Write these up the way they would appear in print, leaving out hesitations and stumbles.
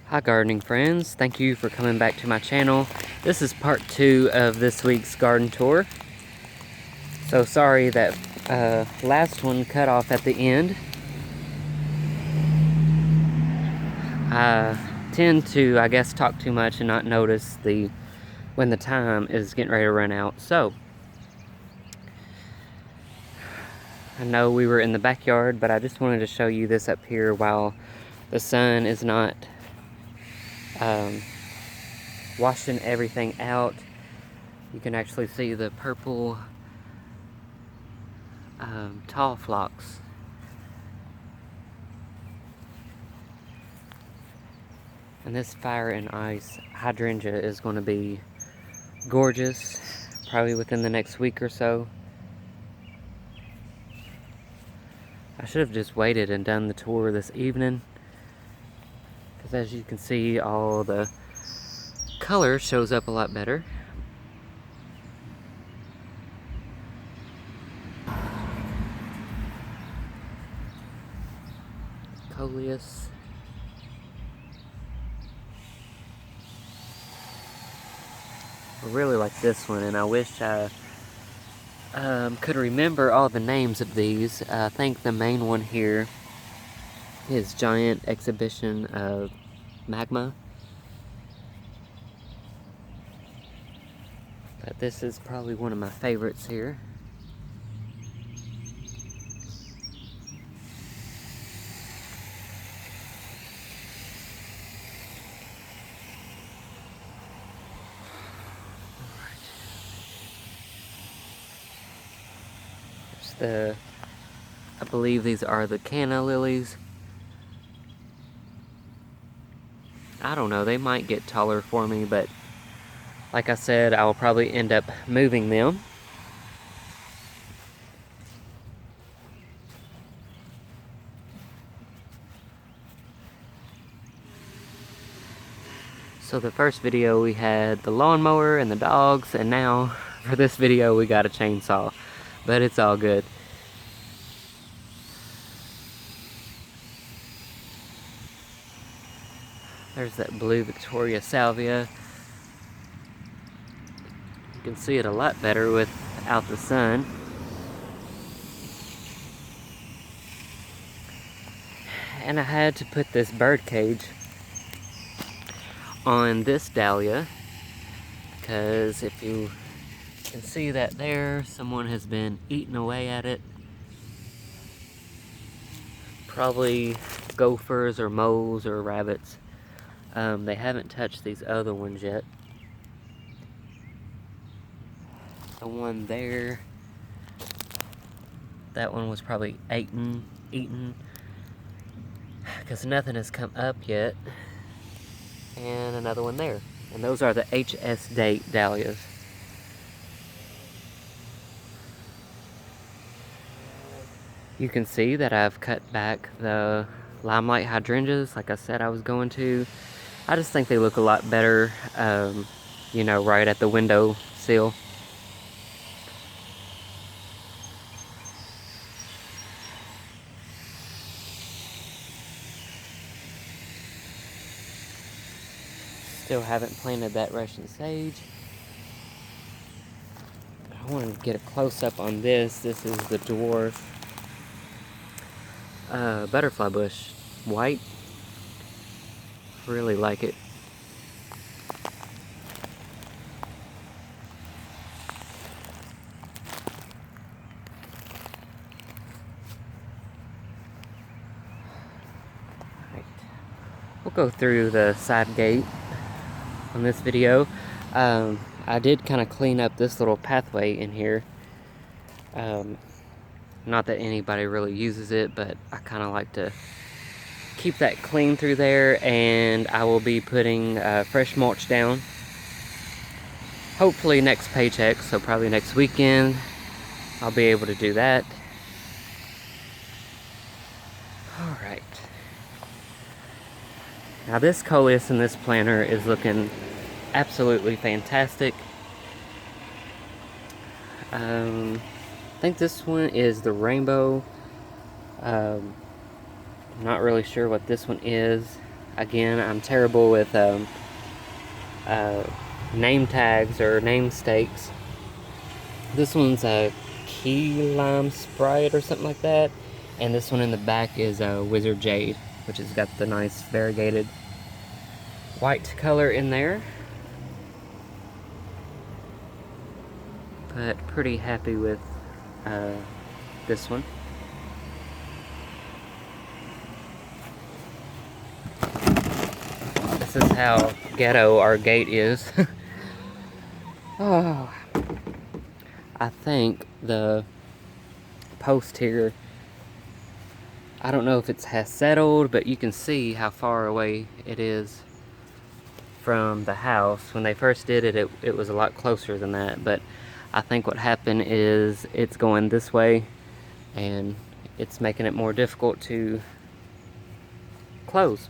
Hi gardening friends, thank you for coming back to my channel. This is part 2 of this week's garden tour. So sorry that last one cut off at the end. I tend to, I guess, talk too much and not notice when the time is getting ready to run out. So, I know we were in the backyard, but I just wanted to show you this up here while the sun is not washing everything out. You can actually see the purple tall phlox. And this fire and ice hydrangea is going to be gorgeous, probably within the next week or so. I should have just waited and done the tour this evening, because as you can see, all the color shows up a lot better. Coleus. I really like this one, and I wish I could remember all the names of these. I think the main one here is Giant Exhibition of Magma. But this is probably one of my favorites here. I believe these are the Canna Lilies. I don't know, they might get taller for me, but like I said, I will probably end up moving them. So the first video we had the lawnmower and the dogs, and now for this video we got a chainsaw, but it's all good. There's that blue Victoria Salvia. You can see it a lot better without the sun. And I had to put this bird cage on this dahlia, because if you can see that there, someone has been eating away at it. Probably gophers or moles or rabbits. They haven't touched these other ones yet. The one there, that one was probably eaten, because nothing has come up yet. And another one there. And those are the HS date dahlias. You can see that I've cut back the limelight hydrangeas like I said I was going to. I just think they look a lot better, you know, right at the window sill. Still haven't planted that Russian sage. I want to get a close-up on this. This is the dwarf butterfly bush, white. Really like it. Right. We'll go through the side gate on this video. I did kind of clean up this little pathway in here. Not that anybody really uses it, but I kind of like to keep that clean through there, and I will be putting fresh mulch down. Hopefully next paycheck, so probably next weekend, I'll be able to do that. Alright. Now this Coleus in this planter is looking absolutely fantastic. I think this one is the rainbow. I'm not really sure what this one is. Again, I'm terrible with name tags or name stakes. This one's a key lime sprite or something like that, and this one in the back is a wizard jade, which has got the nice variegated white color in there. But pretty happy with this one. This is how ghetto our gate is. Oh, I think the post here, I don't know if it has settled, but you can see how far away it is from the house. When they first did it, it was a lot closer than that, but I think what happened is it's going this way and it's making it more difficult to close.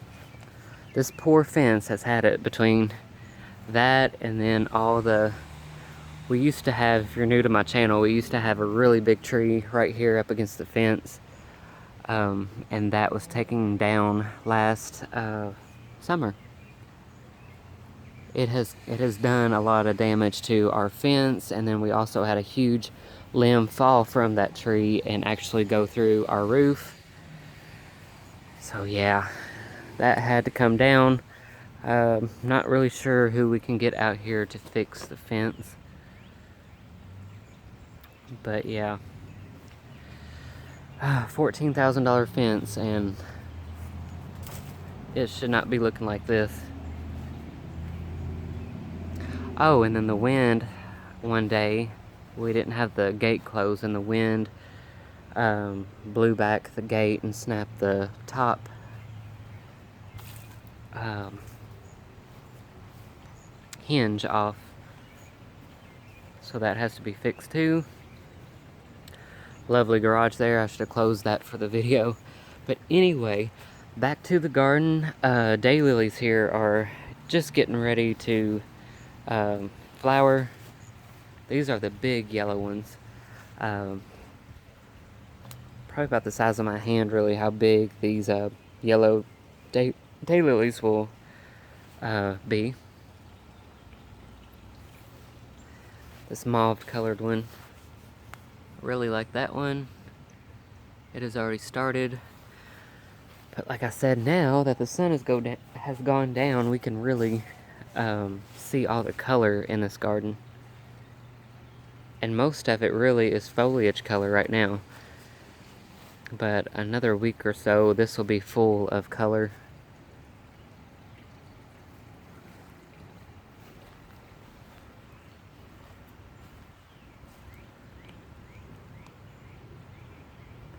This poor fence has had it between that and then all the, we used to have, if you're new to my channel, we used to have a really big tree right here up against the fence, and that was taken down last summer. It has done a lot of damage to our fence, and then we also had a huge limb fall from that tree and actually go through our roof. So yeah, that had to come down. Not really sure who we can get out here to fix the fence, but yeah, $14,000 fence, and it should not be looking like this. Oh, and then the wind, one day, we didn't have the gate closed, and the wind blew back the gate and snapped the top hinge off. So that has to be fixed too. Lovely garage there. I should have closed that for the video. But anyway, back to the garden. Daylilies here are just getting ready to flower. These are the big yellow ones. Probably about the size of my hand, really, how big these yellow daylilies will be. This mauve colored one, really like that one. It has already started, but like I said, now that the sun has gone down, we can really see all the color in this garden, and most of it really is foliage color right now, but another week or so this will be full of color.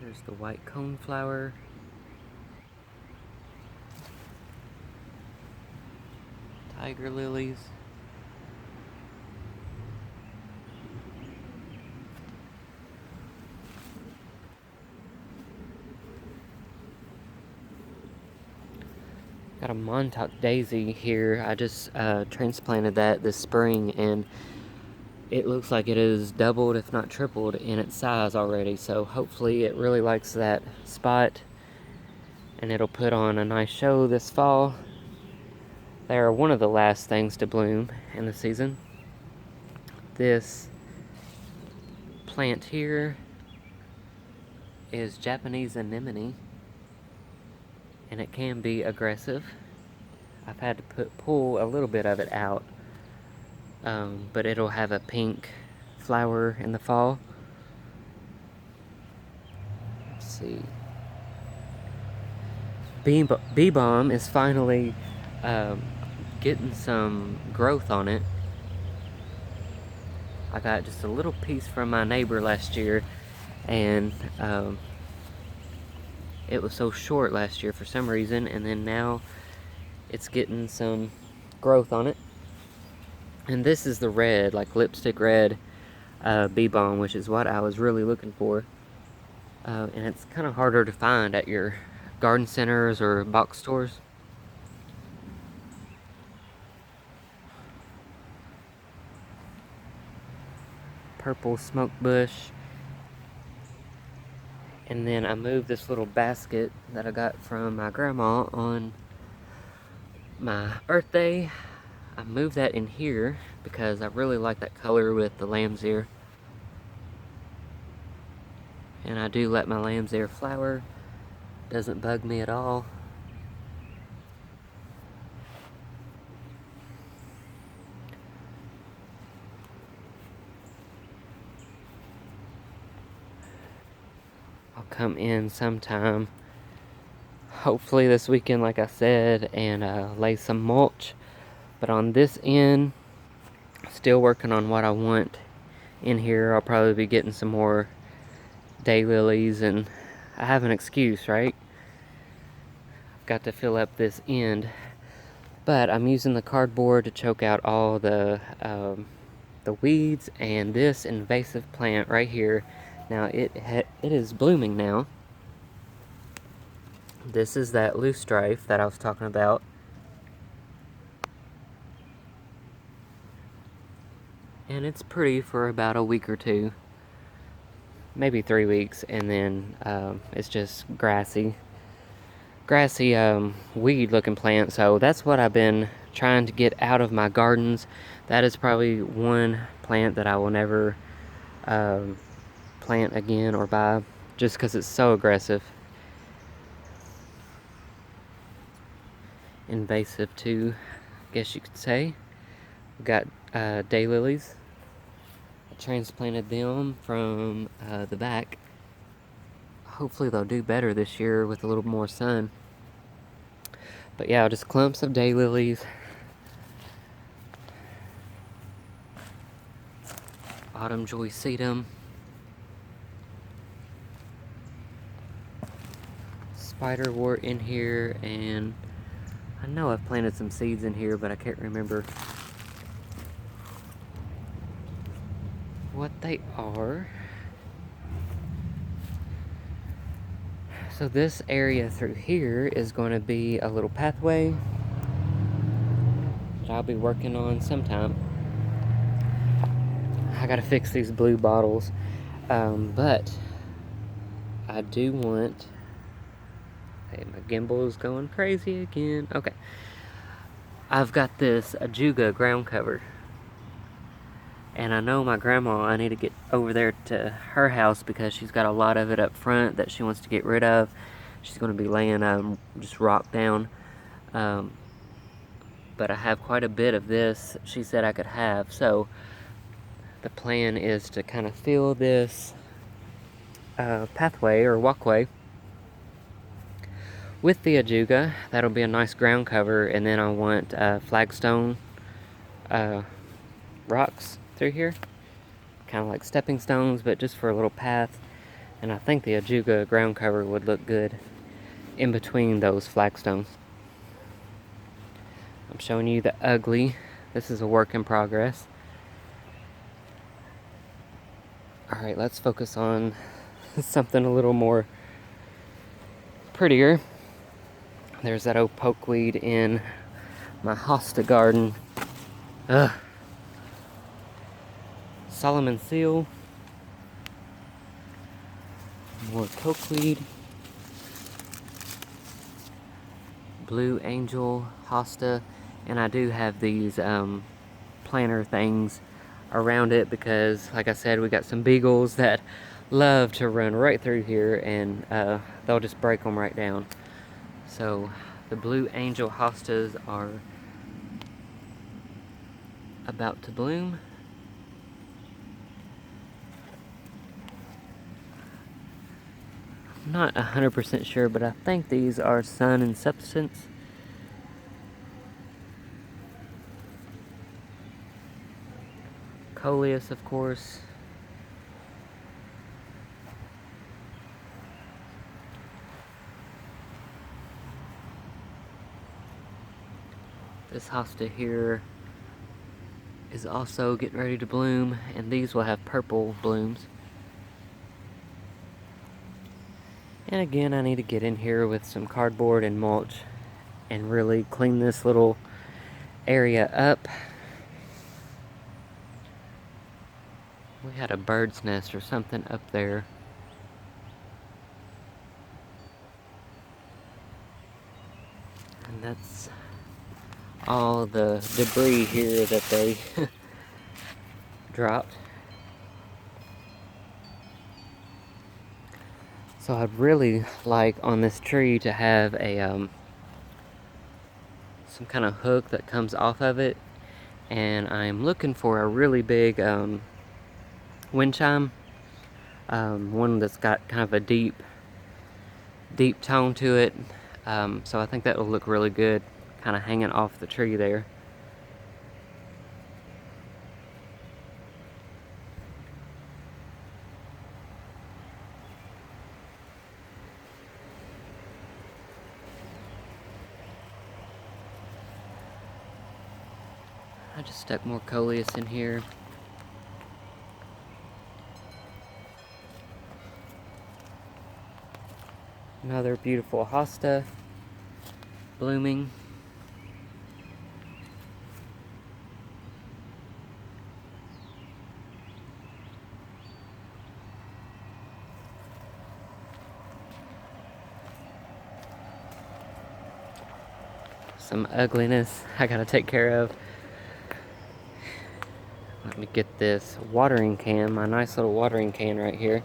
There's the white coneflower. Tiger lilies. Got a Montauk daisy here. I just transplanted that this spring, and it looks like it has doubled, if not tripled, in its size already. So hopefully it really likes that spot, and it'll put on a nice show this fall. They are one of the last things to bloom in the season. This plant here is Japanese anemone, and it can be aggressive. I've had to pull a little bit of it out, but it'll have a pink flower in the fall. Let's see. Bee balm is finally getting some growth on it. I got just a little piece from my neighbor last year, and it was so short last year for some reason, and then now it's getting some growth on it. And this is the red, like lipstick red bee balm, which is what I was really looking for. And it's kind of harder to find at your garden centers or box stores. Purple smoke bush. And then I moved this little basket that I got from my grandma on my birthday, I moved that in here because I really like that color with the lamb's ear. And I do let my lamb's ear flower. Doesn't bug me at all. I'll come in sometime, hopefully this weekend, like I said, and lay some mulch. But on this end, still working on what I want in here. I'll probably be getting some more daylilies, and I have an excuse, right? Got to fill up this end, but I'm using the cardboard to choke out all the weeds and this invasive plant right here. Now it is blooming now. This is that loosestrife that I was talking about. And it's pretty for about a week or two, maybe 3 weeks, and then it's just grassy weed looking plant. So that's what I've been trying to get out of my gardens. That is probably one plant that I will never plant again or buy, just because it's so aggressive. Invasive too, I guess you could say. We got daylilies. I transplanted them from the back. Hopefully they'll do better this year with a little more sun. But yeah, just clumps of daylilies. Autumn joy sedum. Spiderwort in here, and I know I've planted some seeds in here, but I can't remember what they are. So this area through here is going to be a little pathway that I'll be working on sometime. I gotta fix these blue bottles, but I do want... Hey, my gimbal is going crazy again. Okay. I've got this Ajuga ground cover. And I know my grandma, I need to get over there to her house because she's got a lot of it up front that she wants to get rid of. She's going to be laying just rock down. But I have quite a bit of this she said I could have. So the plan is to kind of fill this pathway or walkway with the Ajuga. That'll be a nice ground cover. And then I want flagstone rocks through here, kind of like stepping stones, but just for a little path. And I think the Ajuga ground cover would look good in between those flagstones. I'm showing you the ugly. This is a work in progress. Alright, let's focus on something a little more prettier. There's that old pokeweed in my Hosta garden. Ugh. Solomon seal. More pokeweed. Blue angel, Hosta. And I do have these planter things around it because, like I said, we got some beagles that love to run right through here, and they'll just break them right down. So the blue angel hostas are about to bloom. I'm not 100% sure, but I think these are sun and substance. Coleus, of course. This hosta here is also getting ready to bloom, and these will have purple blooms. And again, I need to get in here with some cardboard and mulch and really clean this little area up. We had a bird's nest or something up there. And that's all the debris here that they dropped. So I'd really like on this tree to have a some kind of hook that comes off of it, and I'm looking for a really big wind chime, one that's got kind of a deep tone to it. So I think that will look really good, kind of hanging off the tree there. I just stuck more Coleus in here. Another beautiful Hosta blooming. Some ugliness I gotta take care of. Let me get this watering can, my nice little watering can right here.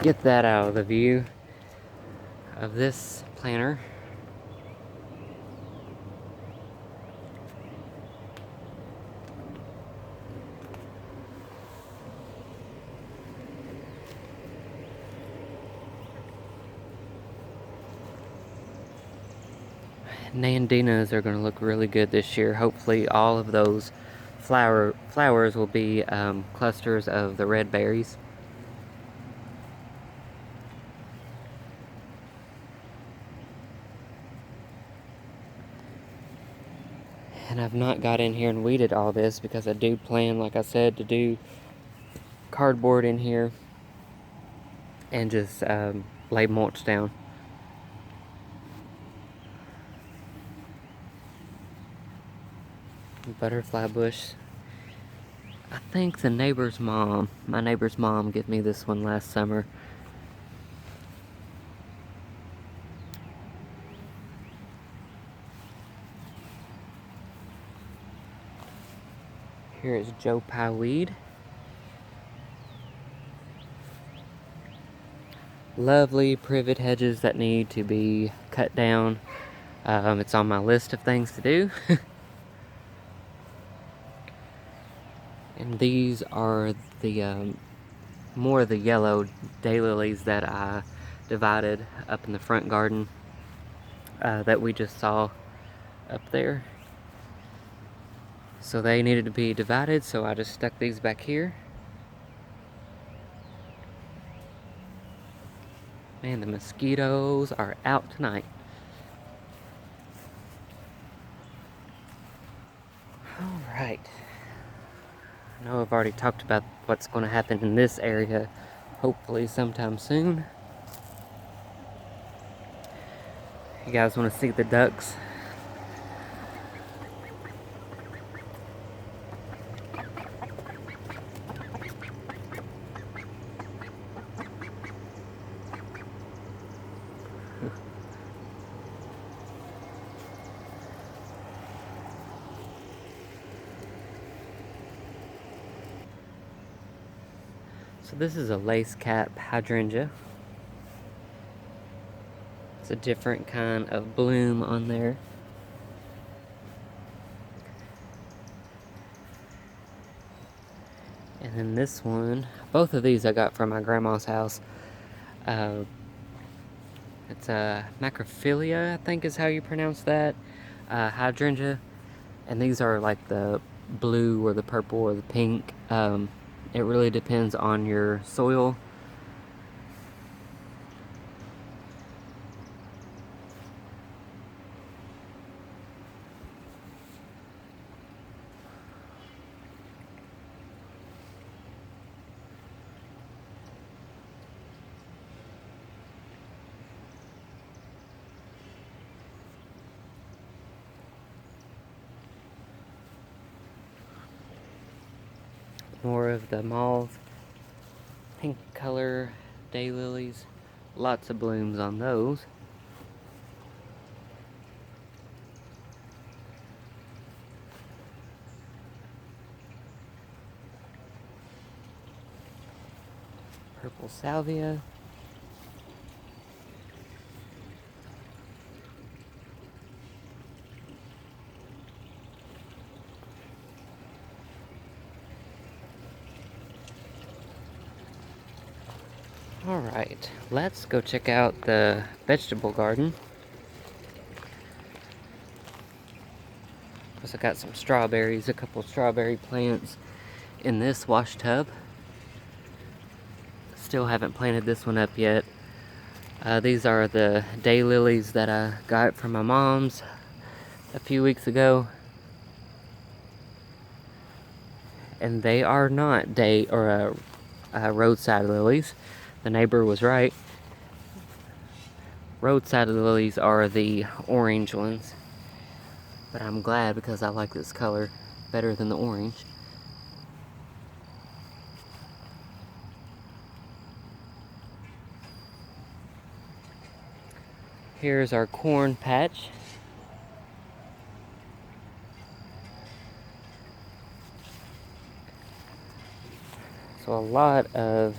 Get that out of the view of this planter. Nandinas are going to look really good this year. Hopefully all of those flowers will be clusters of the red berries. And I've not got in here and weeded all this because I do plan, like I said, to do cardboard in here and just lay mulch down. Butterfly bush. I think my neighbor's mom gave me this one last summer. Here is Joe Pye weed. Lovely privet hedges that need to be cut down. It's on my list of things to do. And these are the more of the yellow daylilies that I divided up in the front garden that we just saw up there. So they needed to be divided, so I just stuck these back here. Man, the mosquitoes are out tonight. Alright. I know I've already talked about what's going to happen in this area, hopefully sometime soon. You guys want to see the ducks? So this is a lace cap hydrangea. It's a different kind of bloom on there. And then this one, both of these I got from my grandma's house. It's a macrophilia, I think is how you pronounce that, hydrangea. And these are like the blue or the purple or the pink. It really depends on your soil. More of the mauve, pink color daylilies. Lots of blooms on those. Purple Salvia. Alright, let's go check out the vegetable garden. Also got some strawberries, a couple strawberry plants in this wash tub. Still haven't planted this one up yet. These are the daylilies that I got from my mom's a few weeks ago. And they are not roadside lilies. The neighbor was right. Roadside lilies are the orange ones. But I'm glad because I like this color better than the orange. Here's our corn patch. So a lot of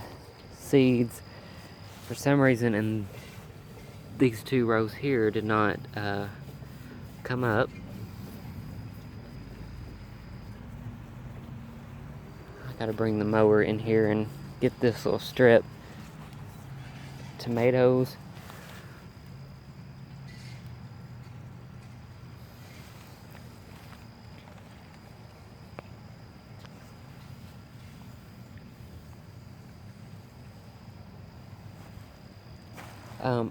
seeds, for some reason, in these two rows here did not come up. I gotta bring the mower in here and get this little strip. Tomatoes.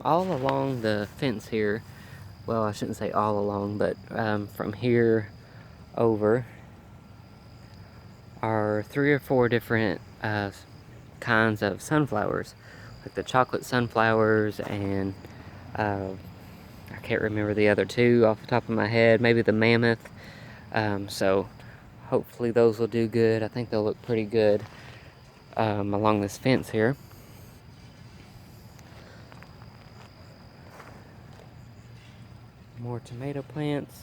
All along the fence here, well, I shouldn't say all along, but from here over are 3 or 4 different kinds of sunflowers, like the chocolate sunflowers and I can't remember the other 2 off the top of my head, maybe the mammoth. So hopefully those will do good. I think they'll look pretty good along this fence here. More tomato plants.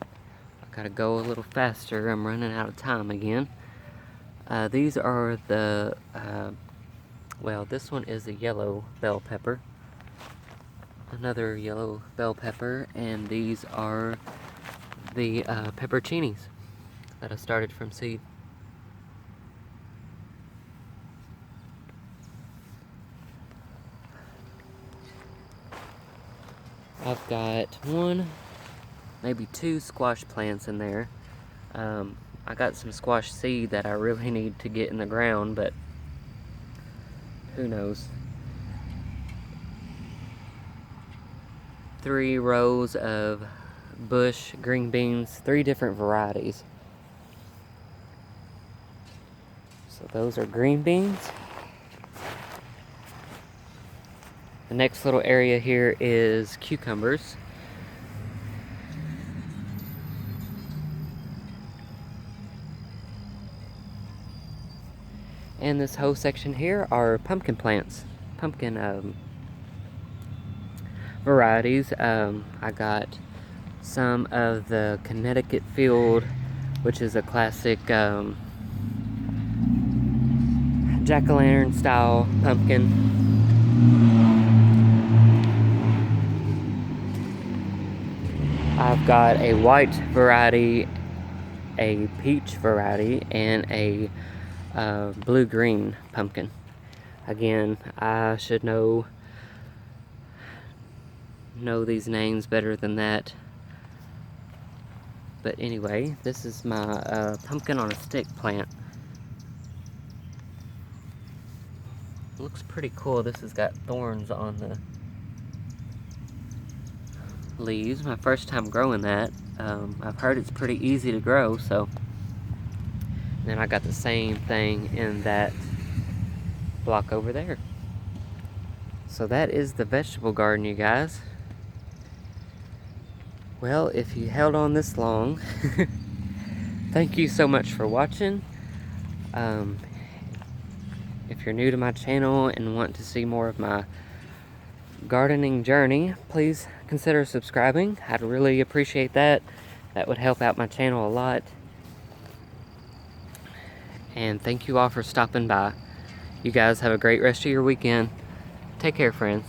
I gotta go a little faster. I'm running out of time again. These are the, well, this one is a yellow bell pepper. Another yellow bell pepper. And these are the pepperoncinis that I started from seed. I've got 1, maybe 2 squash plants in there. I got some squash seed that I really need to get in the ground, but who knows. 3 rows of bush green beans, 3 different varieties. So those are green beans. The next little area here is cucumbers. And this whole section here are pumpkin plants, pumpkin varieties. I got some of the Connecticut Field, which is a classic jack-o'-lantern style pumpkin. I've got a white variety, a peach variety, and a blue-green pumpkin. Again, I should know these names better than that. But anyway, this is my pumpkin on a stick plant. Looks pretty cool. This has got thorns on the leaves. My first time growing that. I've heard it's pretty easy to grow, so. And then I got the same thing in that block over there. So that is the vegetable garden, you guys. Well, if you held on this long, thank you so much for watching. If you're new to my channel and want to see more of my gardening journey, please consider subscribing. I'd really appreciate that. That would help out my channel a lot. And thank you all for stopping by. You guys have a great rest of your weekend. Take care, friends.